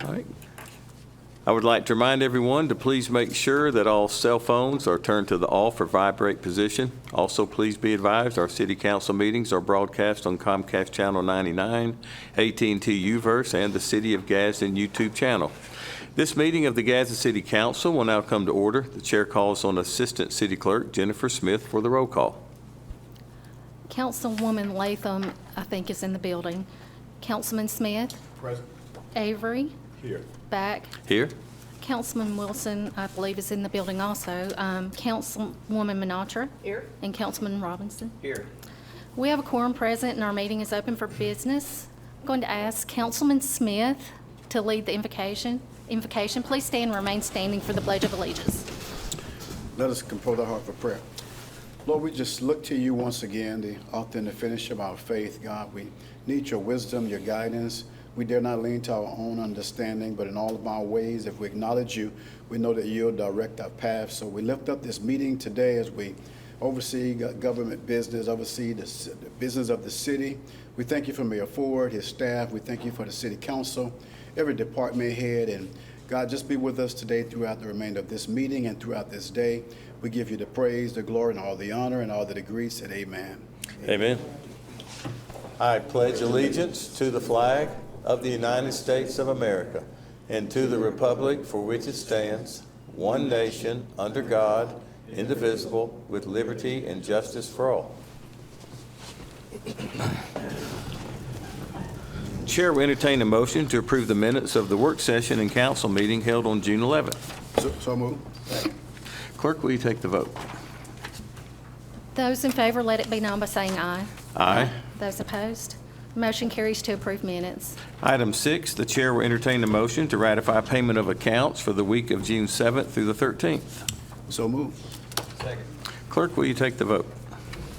All right. I would like to remind everyone to please make sure that all cell phones are turned to the off or vibrate position. Also, please be advised our city council meetings are broadcast on Comcast Channel 99, AT&T UVerse, and the City of Gadsden YouTube channel. This meeting of the Gadsden City Council will now come to order. The chair calls on Assistant City Clerk Jennifer Smith for the roll call. Councilwoman Latham, I think, is in the building. Councilman Smith? Present. Avery? Here. Back. Here. Councilman Wilson, I believe, is in the building also. Councilwoman Minatra? Here. And Councilman Robinson? Here. We have a quorum present, and our meeting is open for business. I'm going to ask Councilman Smith to lead the invocation. Please stand and remain standing for the Pledge of Allegiance. Let us compose our heart for prayer. Lord, we just look to you once again, the author and the finisher of our faith. God, we need your wisdom, your guidance. We dare not lean to our own understanding, but in all of our ways, if we acknowledge you, we know that you'll direct our path. So we lift up this meeting today as we oversee government business, oversee the business of the city. We thank you for Mayor Ford, his staff. We thank you for the city council, every department head. And God, just be with us today throughout the remainder of this meeting and throughout this day. We give you the praise, the glory, and all the honor, and all the degrees. And amen. Amen. I pledge allegiance to the flag of the United States of America and to the republic for which it stands, one nation, under God, indivisible, with liberty and justice for all. Chair will entertain a motion to approve the minutes of the work session and council meeting held on June 11th. So moved. Clerk, will you take the vote? Those in favor, let it be known by saying aye. Aye. Those opposed? Motion carries to approve minutes. Item 6, the chair will entertain a motion to ratify payment of accounts for the week of June 7th through the 13th. So moved. Second. Clerk, will you take the vote?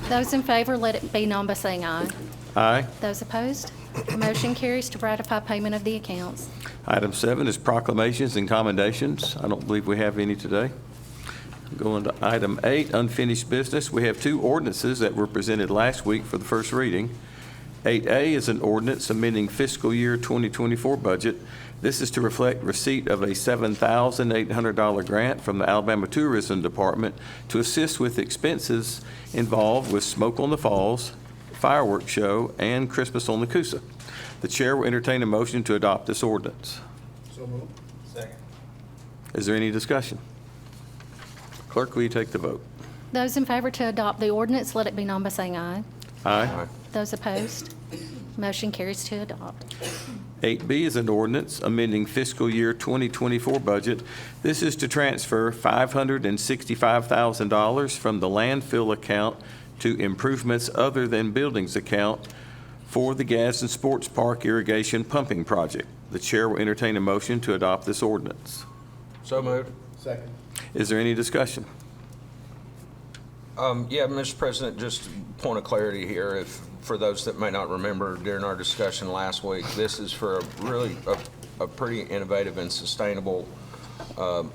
Those in favor, let it be known by saying aye. Aye. Those opposed? Motion carries to ratify payment of the accounts. Item 7 is proclamations and commendations. I don't believe we have any today. Going to item 8, unfinished business. We have 2 ordinances that were presented last week for the first reading. 8A is an ordinance amending fiscal year 2024 budget. This is to reflect receipt of a $7,800 grant from the Alabama Tourism Department to assist with expenses involved with Smoke on the Falls, fireworks show, and Christmas on the Coosa. The chair will entertain a motion to adopt this ordinance. So moved. Second. Is there any discussion? Clerk, will you take the vote? Those in favor to adopt the ordinance, let it be known by saying aye. Aye. Those opposed? Motion carries to adopt. 8B is an ordinance amending fiscal year 2024 budget. This is to transfer $565,000 from the landfill account to improvements other than buildings account for the Gadsden Sports Park irrigation pumping project. The chair will entertain a motion to adopt this ordinance. So moved. Second. Is there any discussion? Yeah, Mr. President, just point of clarity here, if for those that may not remember during our discussion last week, this is for a pretty innovative and sustainable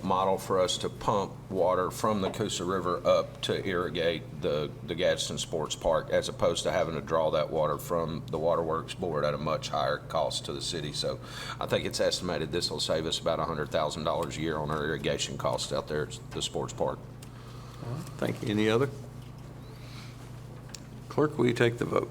model for us to pump water from the Coosa River up to irrigate the Gadsden Sports Park, as opposed to having to draw that water from the Waterworks Board at a much higher cost to the city. So I think it's estimated this will save us about $100,000 a year on our irrigation costs out there at the sports park. Thank you. Any other? Clerk, will you take the vote?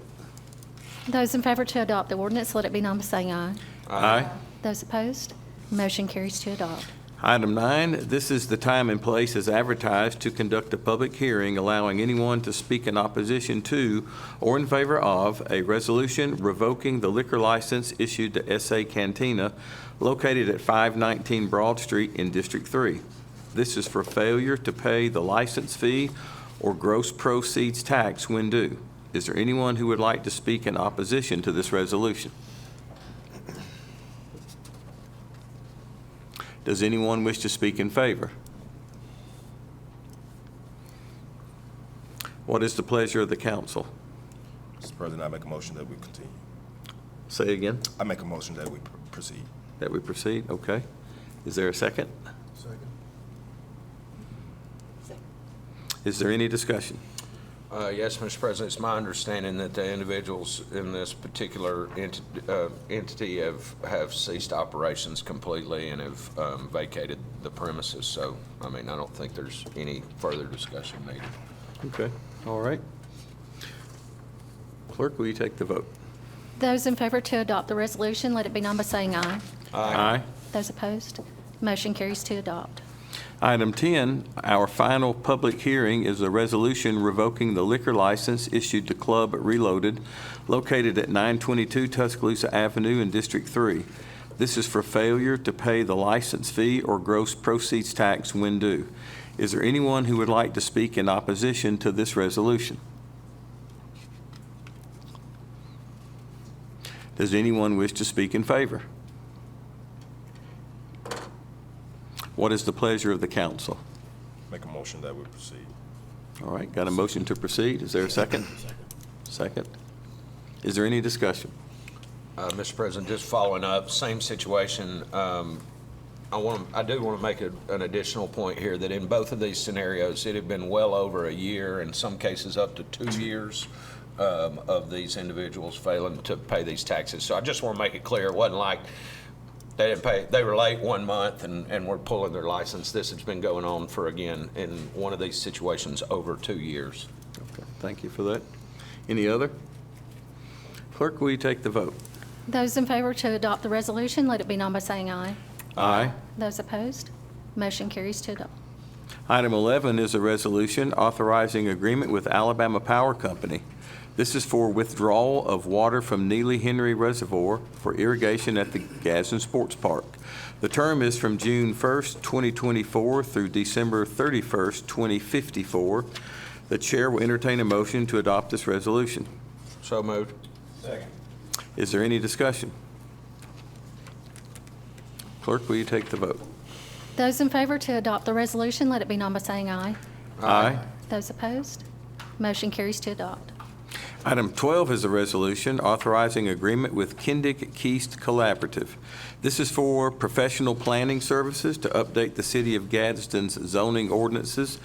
Those in favor to adopt the ordinance, let it be known by saying aye. Aye. Those opposed? Motion carries to adopt. Item 9, this is the time and place as advertised to conduct a public hearing allowing anyone to speak in opposition to or in favor of a resolution revoking the liquor license issued to SA Cantina located at 519 Broad Street in District 3. This is for failure to pay the license fee or gross proceeds tax when due. Is there anyone who would like to speak in opposition to this resolution? Does anyone wish to speak in favor? What is the pleasure of the council? Mr. President, I make a motion that we continue. Say again. I make a motion that we proceed. That we proceed? Okay. Is there a second? Second. Is there any discussion? Yes, Mr. President, it's my understanding that the individuals in this particular entity have ceased operations completely and have vacated the premises. So, I mean, I don't think there's any further discussion needed. Okay, all right. Clerk, will you take the vote? Those in favor to adopt the resolution, let it be known by saying aye. Aye. Those opposed, motion carries to adopt. Item 10, our final public hearing is a resolution revoking the liquor license issued to Club Reloaded located at 922 Tuscaloosa Avenue in District 3. This is for failure to pay the license fee or gross proceeds tax when due. Is there anyone who would like to speak in opposition to this resolution? Does anyone wish to speak in favor? What is the pleasure of the council? Make a motion that we proceed. All right, got a motion to proceed. Is there a second? Second. Is there any discussion? Mr. President, just following up, same situation. I do want to make an additional point here that in both of these scenarios, it had been well over a year, in some cases up to 2 years, of these individuals failing to pay these taxes. So I just want to make it clear, it wasn't like they didn't pay, they were late 1 month and we're pulling their license. This has been going on for, again, in one of these situations, over 2 years. Okay, thank you for that. Any other? Clerk, will you take the vote? Those in favor to adopt the resolution, let it be known by saying aye. Aye. Those opposed, motion carries to adopt. Item 11 is a resolution authorizing agreement with Alabama Power Company. This is for withdrawal of water from Neely Henry Reservoir for irrigation at the Gadsden Sports Park. The term is from June 1st, 2024 through December 31st, 2054. The chair will entertain a motion to adopt this resolution. So moved. Is there any discussion? Clerk, will you take the vote? Those in favor to adopt the resolution, let it be known by saying aye. Aye. Those opposed, motion carries to adopt. Item 12 is a resolution authorizing agreement with Kindick Keast Collaborative. This is for professional planning services to update the City of Gadsden's zoning ordinances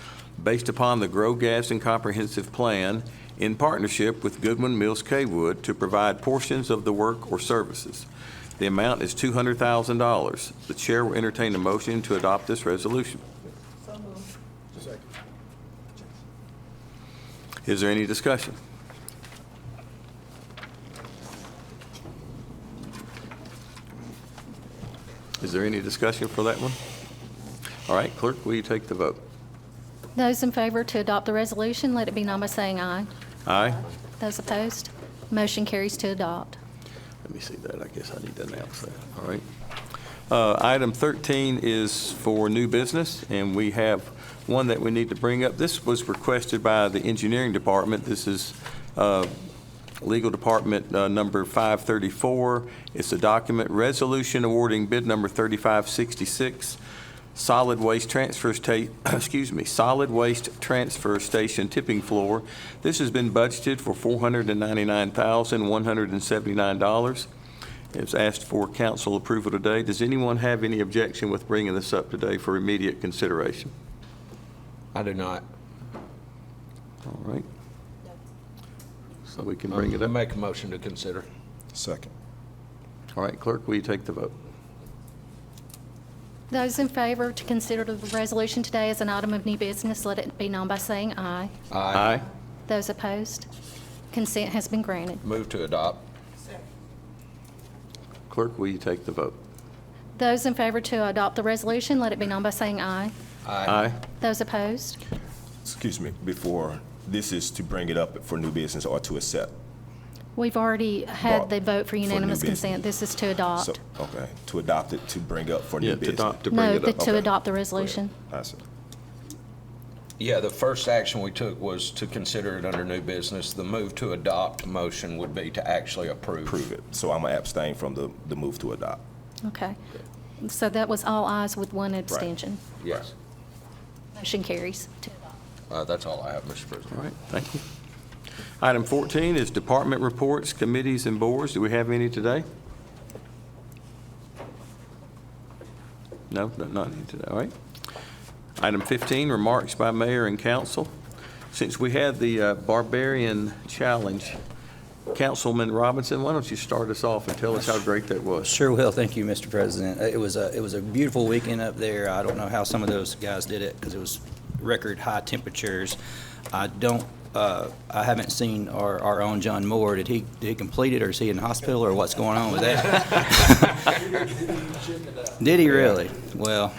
based upon the Grow Gadsden Comprehensive Plan in partnership with Goodwin Mills Kaywood to provide portions of the work or services. The amount is $200,000. The chair will entertain a motion to adopt this resolution. Is there any discussion? Is there any discussion for that one? All right, clerk, will you take the vote? Those in favor to adopt the resolution, let it be known by saying aye. Aye. Those opposed, motion carries to adopt. Let me see that. I guess I need to announce that. All right. Item 13 is for new business, and we have one that we need to bring up. This was requested by the engineering department. This is legal department number 534. It's a document resolution awarding bid number 3566, solid waste transfer solid waste transfer station tipping floor. This has been budgeted for $499,179. It's asked for council approval today. Does anyone have any objection with bringing this up today for immediate consideration? I do not. All right. So we can bring it up. Make a motion to consider. Second. All right, clerk, will you take the vote? Those in favor to consider the resolution today as an item of new business, let it be known by saying aye. Aye. Those opposed, consent has been granted. Move to adopt. Clerk, will you take the vote? Those in favor to adopt the resolution, let it be known by saying aye. Aye. Those opposed, Excuse me, before, this is to bring it up for new business or to accept? we've already had the vote for new unanimous business. consent. This is to So, adopt. okay, to adopt it, to bring up for Yeah, new to business? adopt, to bring No, it up. to Okay. adopt the resolution. I see. Yeah, the first action we took was to consider it under new business. The move to adopt motion would be to actually approve. Prove it. So I'm going to abstain from the move to adopt. Okay. So that was all ayes with one abstention. Yes. Motion carries to adopt. That's all I have, Mr. President. All right, thank you. Item 14 is department reports, committees, and boards. Do we have any today? No, not any today, all right. Item 15, remarks by mayor and council. Since we had the Barbarian Challenge, Councilman Robinson, why don't you start us off and tell us how great that was? Sure will. Thank you, Mr. President. It was a beautiful weekend up there. I don't know how some of those guys did it because it was record high temperatures. I haven't seen our own John Moore. Did he complete it, or is he in the hospital, or what's going on with that? Did he really? Well,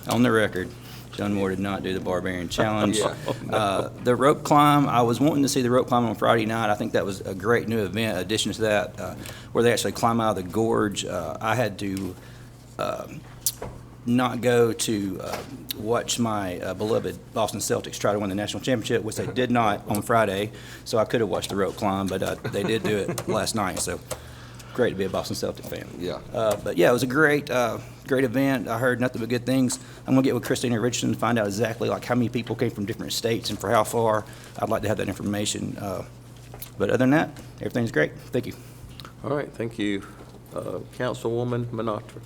on the record, John Moore did not do the Barbarian Challenge. The rope climb, I was wanting to see the rope climb on Friday night. I think that was a great new event, addition to that, where they actually climb out of the gorge. I had to not go to watch my beloved Boston Celtics try to win the national championship, which they did not on Friday, so I could have watched the rope climb, but they did do it last night, so great to be a Boston Celtic fan. Yeah. But yeah, it was a great event. I heard nothing but good things. I'm gonna get with Christina Richardson to find out exactly like how many people came from different states and for how far. I'd like to have that information. But other than that, everything's great. Thank you. All right, thank you. Councilwoman Minatra.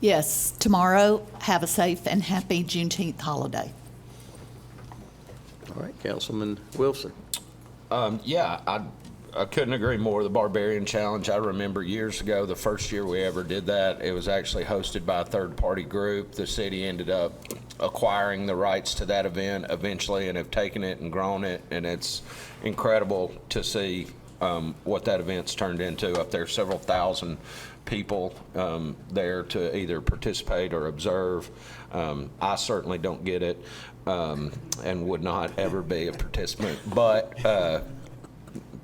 Yes, tomorrow, have a safe and happy Juneteenth holiday. All right, Councilman Wilson. Yeah, I couldn't agree more. The Barbarian Challenge, I remember years ago, the first year we ever did that, it was actually hosted by a third-party group. The city ended up acquiring the rights to that event eventually and have taken it and grown it, and it's incredible to see what that event's turned into up there. Several thousand people there to either participate or observe. I certainly don't get it and would not ever be a participant, but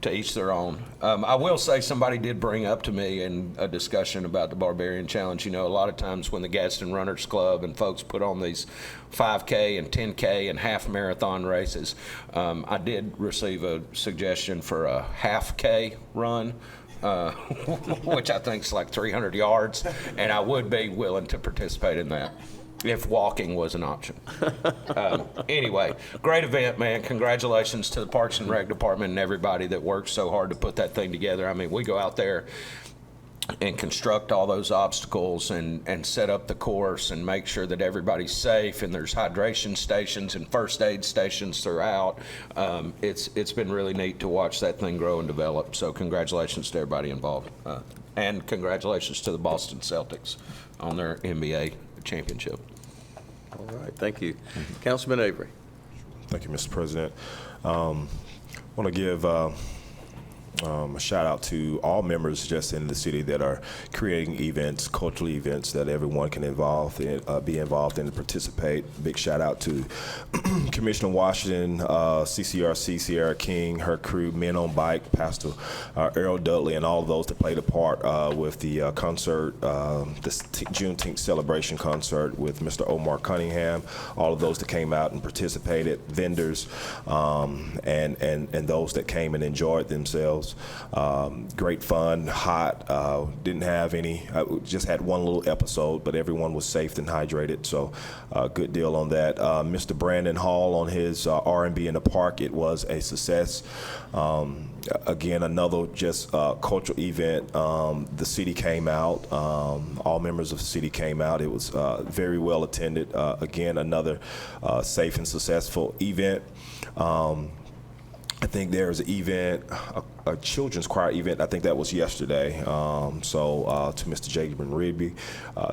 to each their own. I will say somebody did bring up to me in a discussion about the Barbarian Challenge, you know, a lot of times when the Gadsden Runners Club and folks put on these 5K and 10K and half marathon races, I did receive a suggestion for a half K run, which I think is like 300 yards, and I would be willing to participate in that if walking was an option. Anyway, great event, man. Congratulations to the Parks and Rec Department and everybody that worked so hard to put that thing together. I mean, we go out there and construct all those obstacles and set up the course and make sure that everybody's safe, and there's hydration stations and first aid stations throughout. It's been really neat to watch that thing grow and develop, so congratulations to everybody involved. And congratulations to the Boston Celtics on their NBA championship. All right, thank you. Councilman Avery. Thank you, Mr. President. I want to give a shout out to all members just in the city that are creating events, cultural events that everyone can be involved in and participate. Big shout out to Commissioner Washington, CCRC, Sierra King, her crew, Men on Bike, Pastor Earl Dudley, and all of those that played a part with the concert, this Juneteenth celebration concert with Mr. Omar Cunningham, all of those that came out and participated, vendors, and those that came and enjoyed themselves. Great fun, hot, didn't have any, just had one little episode, but everyone was safe and hydrated, so good deal on that. Mr. Brandon Hall on his R&B in the Park, it was a success. Again, another just cultural event. The city came out, all members of the city came out. It was very well attended. Again, another safe and successful event. I think there's an event, a children's choir event, I think that was yesterday. To Mr. Jacob Rigby,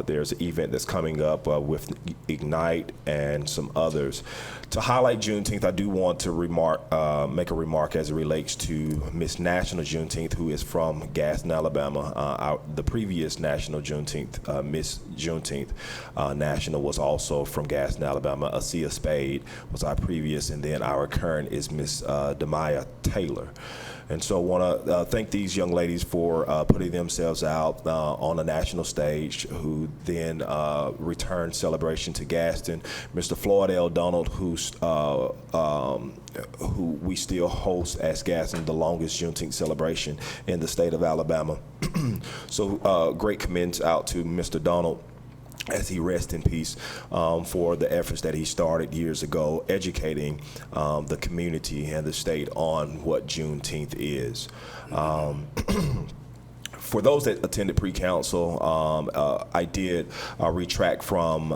there's an event that's coming up with Ignite and some others. To highlight Juneteenth, I do want to make a remark as it relates to Miss National Juneteenth, who is from Gadsden, Alabama. The previous National Juneteenth, Miss Juneteenth National, was also from Gadsden, Alabama. Asia Spade was our previous, and then our current is Miss Demaya Taylor. And so I want to thank these young ladies for putting themselves out on a national stage, who then returned celebration to Gadsden. Mr. Floyd L. Donald, who we still host as Gadsden the longest Juneteenth celebration in the state of Alabama. So great commends out to Mr. Donald, as he rests in peace, for the efforts that he started years ago, educating the community and the state on what Juneteenth is. for those that attended pre-council, I did retract from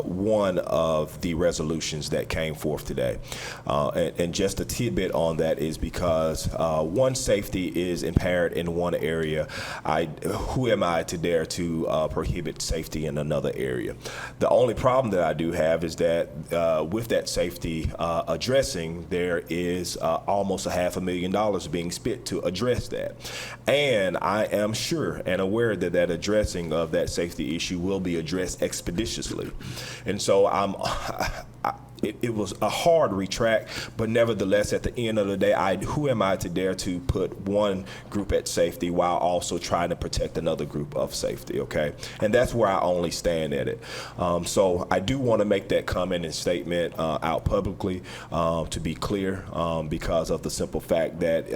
one of the resolutions that came forth today. And just a tidbit on that is because one safety is impaired in one area, who am I to dare to prohibit safety in another area? The only problem that I do have is that with that safety addressing, there is almost $500,000 being spent to address that. And I am sure and aware that that addressing of that safety issue will be addressed expeditiously. And so it was a hard retract, but nevertheless, at the end of the day, who am I to dare to put one group at safety while also trying to protect another group of safety, okay? And that's where I only stand at it. So I do want to make that comment and statement out publicly to be clear, because of the simple fact that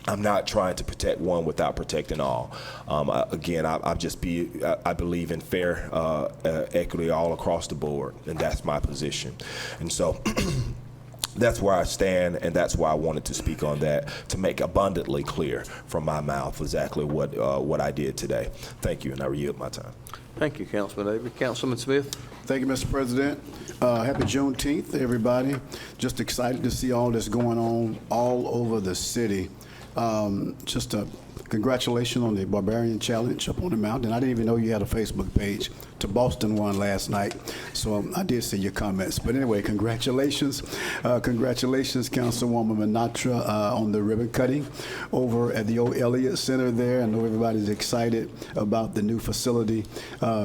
I'm not trying to protect one without protecting all. Again, I believe in fair equity all across the board, and that's my position. And so that's where I stand, and that's why I wanted to speak on that, to make abundantly clear from my mouth exactly what I did today. Thank you, and I yield my time. Thank you, Councilman Avery. Councilman Smith? Thank you, Mr. President. Happy Juneteenth, everybody. Just excited to see all this going on all over the city. Just a congratulations on the Barbarian Challenge up on the mountain. I didn't even know you had a Facebook page. To Boston won last night, so I did see your comments. But anyway, congratulations. Congratulations, Councilwoman Manatra, on the ribbon cutting over at the old Elliott Center there. I know everybody's excited about the new facility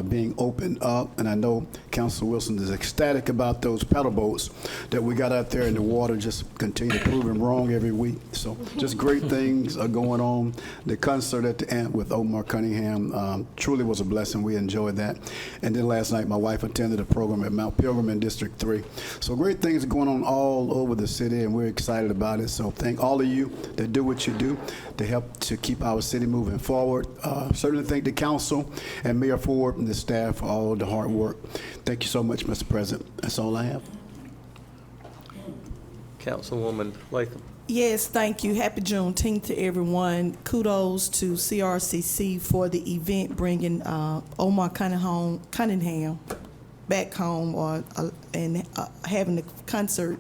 being opened up, and I know Council Wilson is ecstatic about those paddle boats that we got out there in the water. Just continue to prove him wrong every week. So just great things are going on. The concert at the Ant with Omar Cunningham truly was a blessing. We enjoyed that. And then last night, my wife attended a program at Mount Pilgrim in District 3. So great things are going on all over the city, and we're excited about it. So thank all of you that do what you do to help to keep our city moving forward. Certainly thank the council and Mayor Ford and the staff for all the hard work. Thank you so much, Mr. President. That's all I have. Councilwoman Latham? Yes, thank you. Happy Juneteenth to everyone. Kudos to CRCC for the event, bringing Omar Cunningham back home, and having a concert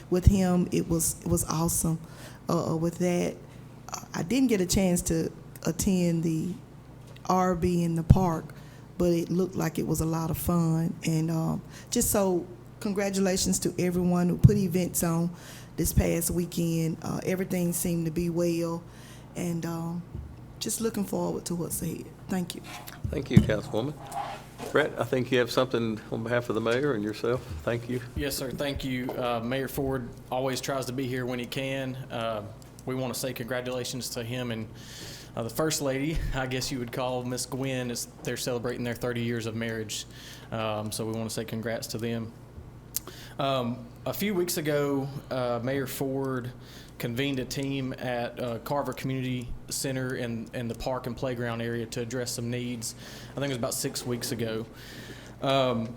with him. It was awesome. With that, I didn't get a chance to attend the RB in the park, but it looked like it was a lot of fun. And just so congratulations to everyone who put events on this past weekend. Everything seemed to be well, and just looking forward to what's ahead. Thank you. Thank you, Councilwoman. Brett, I think you have something on behalf of the mayor and yourself. Thank you. Yes, sir. Thank you. Mayor Ford always tries to be here when he can. We want to say congratulations to him and the First Lady, I guess you would call Miss Gwen, as they're celebrating their 30 years of marriage. So we want to say congrats to them. A few weeks ago, Mayor Ford convened a team at Carver Community Center and the park and playground area to address some needs. I think it was about 6 weeks ago.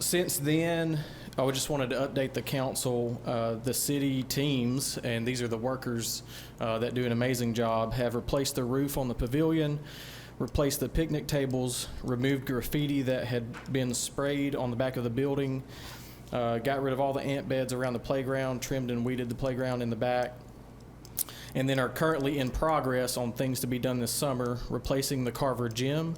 Since then, I just wanted to update the council. The city teams, and these are the workers that do an amazing job, have replaced the roof on the pavilion, replaced the picnic tables, removed graffiti that had been sprayed on the back of the building, got rid of all the ant beds around the playground, trimmed and weeded the playground in the back, and then are currently in progress on things to be done this summer, replacing the Carver gym,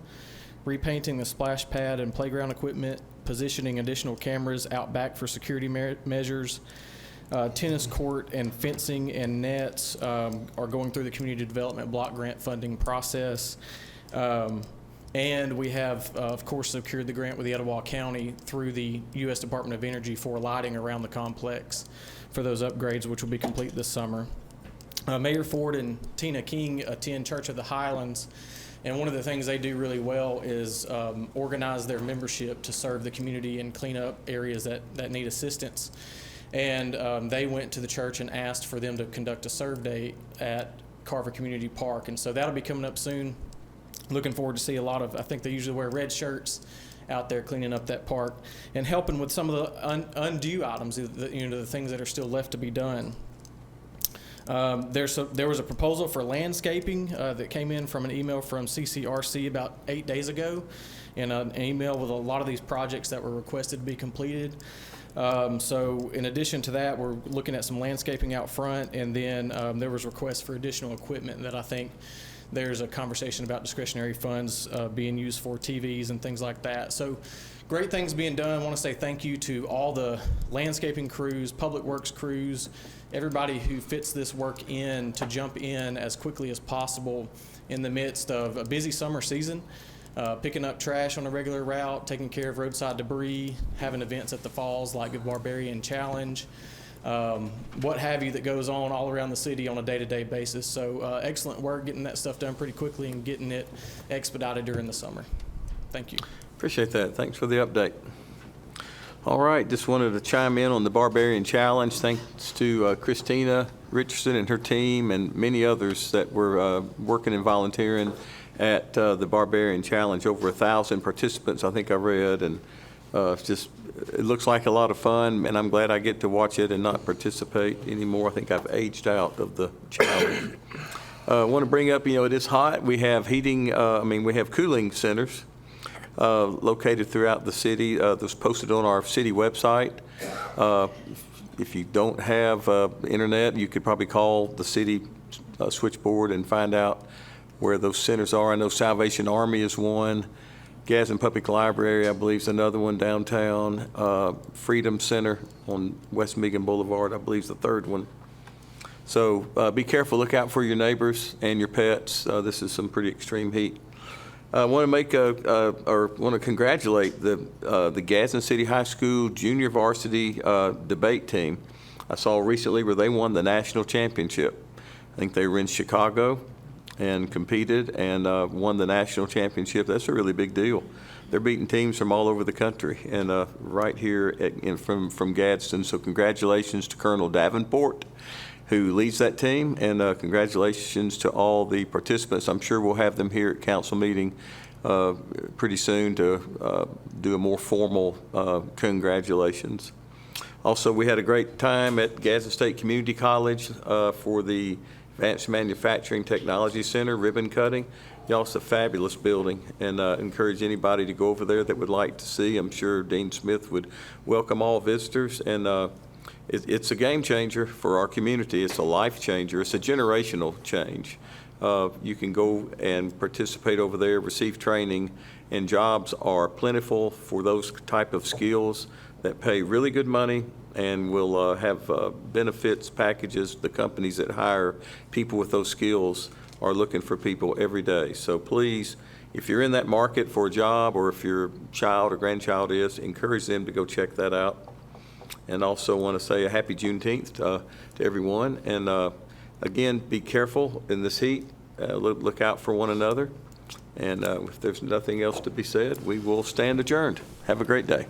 repainting the splash pad and playground equipment, positioning additional cameras out back for security measures. Tennis court and fencing and nets are going through the community development block grant funding process. And we have, of course, secured the grant with the Etowah County through the U.S. Department of Energy for lighting around the complex for those upgrades, which will be complete this summer. Mayor Ford and Tina King attend Church of the Highlands, and one of the things they do really well is organize their membership to serve the community and clean up areas that need assistance. And they went to the church and asked for them to conduct a serve day at Carver Community Park, and so that'll be coming up soon. Looking forward to see a lot of, I think they usually wear red shirts out there cleaning up that park and helping with some of the undue items, the things that are still left to be done. There was a proposal for landscaping that came in from an email from CCRC about 8 days ago, and an email with a lot of these projects that were requested to be completed. So in addition to that, we're looking at some landscaping out front, and then there was requests for additional equipment that I think there's a conversation about discretionary funds being used for TVs and things like that. So great things being done. I want to say thank you to all the landscaping crews, public works crews, everybody who fits this work in to jump in as quickly as possible in the midst of a busy summer season. Picking up trash on a regular route, taking care of roadside debris, having events at the falls like the Barbarian Challenge, what have you that goes on all around the city on a day-to-day basis. So excellent work getting that stuff done pretty quickly and getting it expedited during the summer. Thank you. Appreciate that. Thanks for the update. All right, just wanted to chime in on the Barbarian Challenge. Thanks to Christina Richardson and her team and many others that were working and volunteering at the Barbarian Challenge. Over 1,000 participants, I think I read, and it looks like a lot of fun, and I'm glad I get to watch it and not participate anymore. I think I've aged out of the challenge. I want to bring up, it is hot. We have we have cooling centers located throughout the city. That's posted on our city website. If you don't have internet, you could probably call the city switchboard and find out where those centers are. I know Salvation Army is one. Gadsden Public Library, I believe, is another one downtown. Freedom Center on West Meagan Boulevard, I believe, is the third one. So be careful. Look out for your neighbors and your pets. This is some pretty extreme heat. I want to congratulate the Gadsden City High School junior varsity debate team. I saw recently where they won the national championship. I think they were in Chicago and competed and won the national championship. That's a really big deal. They're beating teams from all over the country and right here from Gadsden. So congratulations to Colonel Davenport, who leads that team, and congratulations to all the participants. I'm sure we'll have them here at council meeting pretty soon to do a more formal congratulations. Also, we had a great time at Gadsden State Community College for the Advanced Manufacturing Technology Center ribbon cutting. Y'all, it's a fabulous building, and encourage anybody to go over there that would like to see. I'm sure Dean Smith would welcome all visitors, and it's a game changer for our community. It's a life changer. It's a generational change. You can go and participate over there, receive training, and jobs are plentiful for those type of skills that pay really good money and will have benefits packages. The companies that hire people with those skills are looking for people every day. So please, if you're in that market for a job, or if your child or grandchild is, encourage them to go check that out. And also want to say a happy Juneteenth to everyone. And again, be careful in this heat. Look out for one another. And if there's nothing else to be said, we will stand adjourned. Have a great day.